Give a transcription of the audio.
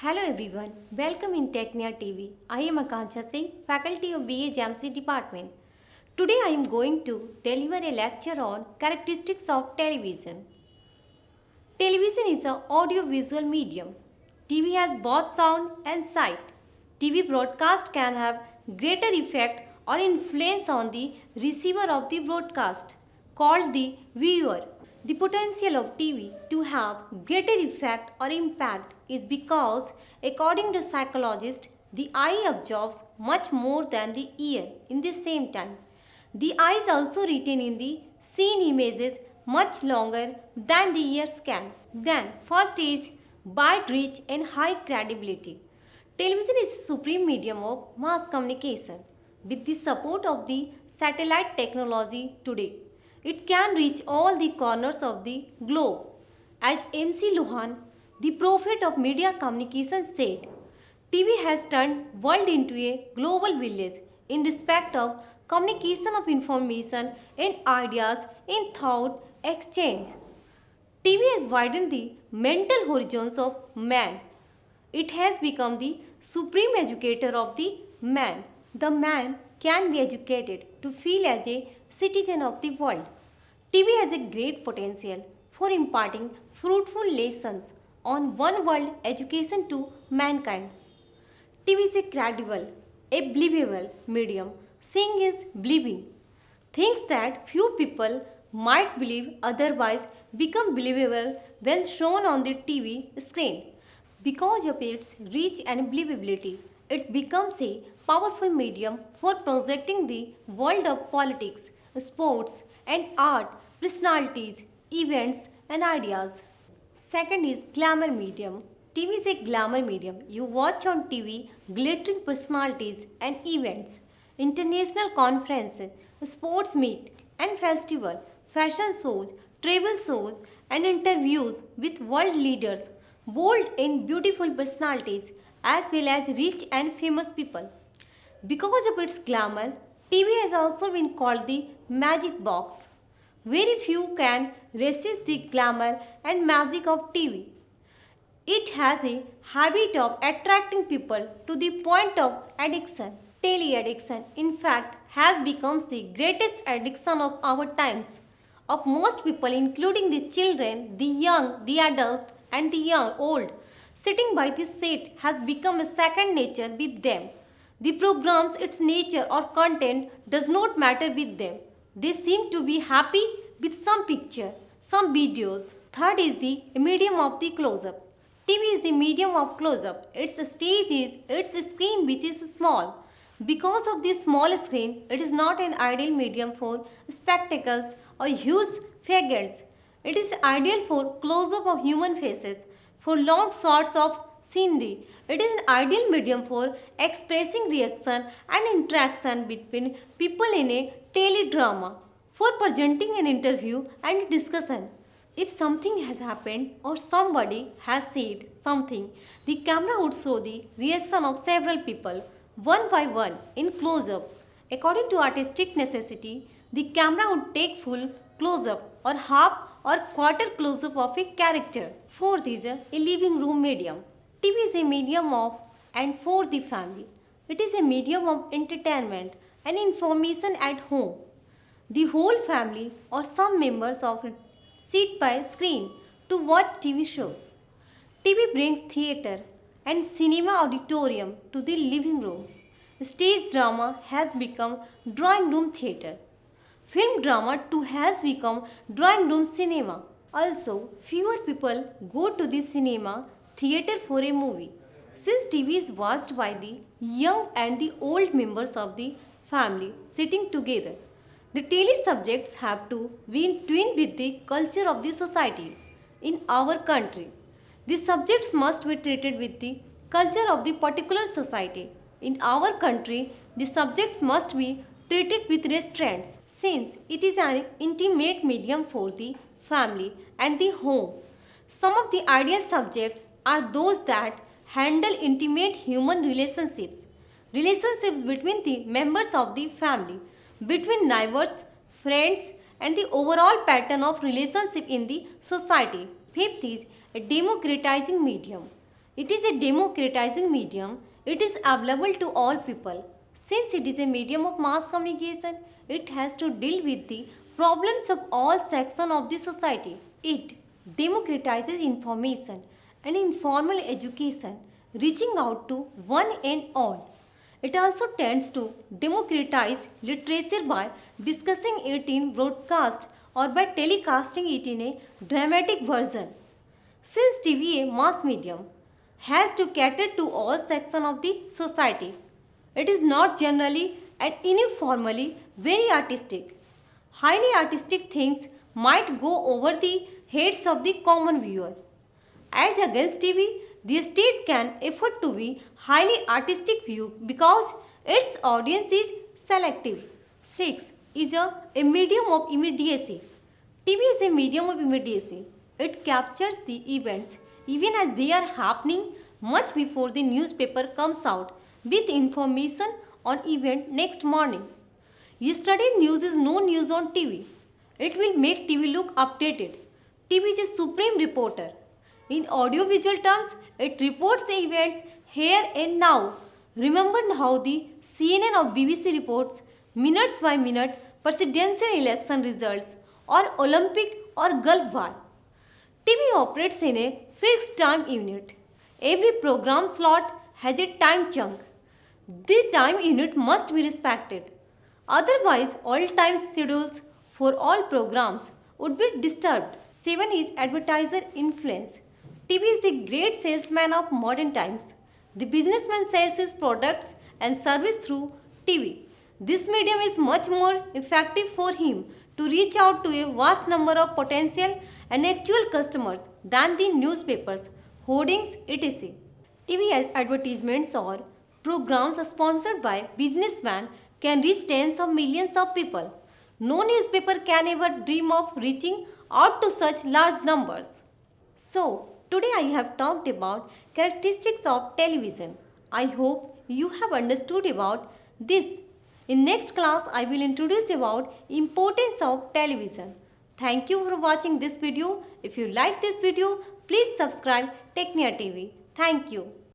Hello everyone, welcome in Technia TV. I am Akanksha Singh, faculty of BA Geometry department. Today I am going to deliver a lecture on characteristics of television. Television is an audio-visual medium. TV has both sound and sight. TV broadcast can have greater effect or influence on the receiver of the broadcast, called the viewer. The potential of TV to have greater effect or impact is because, according to psychologists, the eye absorbs much more than the ear in the same time. The eyes also retain in the seen images much longer than the ears can. Then, first is wide reach and high credibility. Television is a supreme medium of mass communication. With the support of the satellite technology today, it can reach all the corners of the globe. As MC Luhan, the prophet of media communication, said, TV has turned world into a global village in respect of communication of information and ideas in thought exchange. TV has widened the mental horizons of man. It has become the supreme educator of the man. The man can be educated to feel as a citizen of the world. TV has a great potential for imparting fruitful lessons on one world education to mankind. TV is a credible, a believable medium. Seeing is believing. Things that few people might believe otherwise become believable when shown on the TV screen. Because of its reach and believability, it becomes a powerful medium for projecting the world of politics, sports, and art, personalities, events, and ideas. Second is glamour medium. TV is a glamour medium. You watch on TV glittering personalities and events, international conferences, sports meet and festival, fashion shows, travel shows, and interviews with world leaders, bold and beautiful personalities, as well as rich and famous people. Because of its glamour, TV has also been called the magic box. Very few can resist the glamour and magic of TV. It has a habit of attracting people to the point of addiction. Tele-addiction, in fact, has become the greatest addiction of our times. Of most people, including the children, the young, the adults, and the young, old, sitting by the set has become a second nature with them. The programs, its nature or content does not matter with them. They seem to be happy with some picture, some videos. Third is the medium of the close-up. TV is the medium of close-up. Its stage is its screen, which is small. Because of this small screen, it is not an ideal medium for spectacles or huge faggots. It is ideal for close-up of human faces, for long shots of scenery. It is an ideal medium for expressing reaction and interaction between people in a teledrama, for presenting an interview and discussion. If something has happened or somebody has said something, the camera would show the reaction of several people, one by one, in close-up. According to artistic necessity, the camera would take full close-up or half or quarter close-up of a character. Fourth is a living room medium. TV is a medium of and for the family. It is a medium of entertainment and information at home. The whole family or some members of it sit by screen to watch TV shows. TV brings theatre and cinema auditorium to the living room. Stage drama has become drawing room theatre. Film drama too has become drawing room cinema. Also, fewer people go to the cinema theatre for a movie. Since TV is watched by the young and the old members of the family sitting together, the tele subjects have to be in tune with the culture of the society in our country. The subjects must be treated with the culture of the particular society. In our country, the subjects must be treated with restraints since it is an intimate medium for the family and the home. Some of the ideal subjects are those that handle intimate human relationships, relationships between the members of the family, between neighbors, friends, and the overall pattern of relationship in the society. Fifth is a democratizing medium. It is a democratizing medium. It is available to all people. Since it is a medium of mass communication, it has to deal with the problems of all sections of the society. It democratizes information and informal education, reaching out to one and all. It also tends to democratize literature by discussing it in broadcast or by telecasting it in a dramatic version. Since TV, a mass medium, has to cater to all sections of the society, it is not generally and uniformly very artistic. Highly artistic things might go over the heads of the common viewer. As against TV, the stage can afford to be highly artistic view because its audience is selective. 6 is a medium of immediacy. TV is a medium of immediacy. It captures the events even as they are happening much before the newspaper comes out with information on event next morning. Yesterday's news is no news on TV. It will make TV look updated. TV is a supreme reporter. In audiovisual terms, it reports the events here and now. Remember how the CNN or BBC reports minutes by minute presidential election results or Olympic or Gulf War. TV operates in a fixed time unit. Every program slot has a time chunk. This time unit must be respected. Otherwise, all time schedules for all programs would be disturbed. 7 is advertiser influence. TV is the great salesman of modern times. The businessman sells his products and service through TV. This medium is much more effective for him to reach out to a vast number of potential and actual customers than the newspapers, hoardings, etc. TV advertisements or programs sponsored by businessmen can reach tens of millions of people. No newspaper can ever dream of reaching out to such large numbers. So, today I have talked about characteristics of television. I hope you have understood about this. In next class, I will introduce about importance of television. Thank you for watching this video. If you like this video, please subscribe Technia TV. Thank you.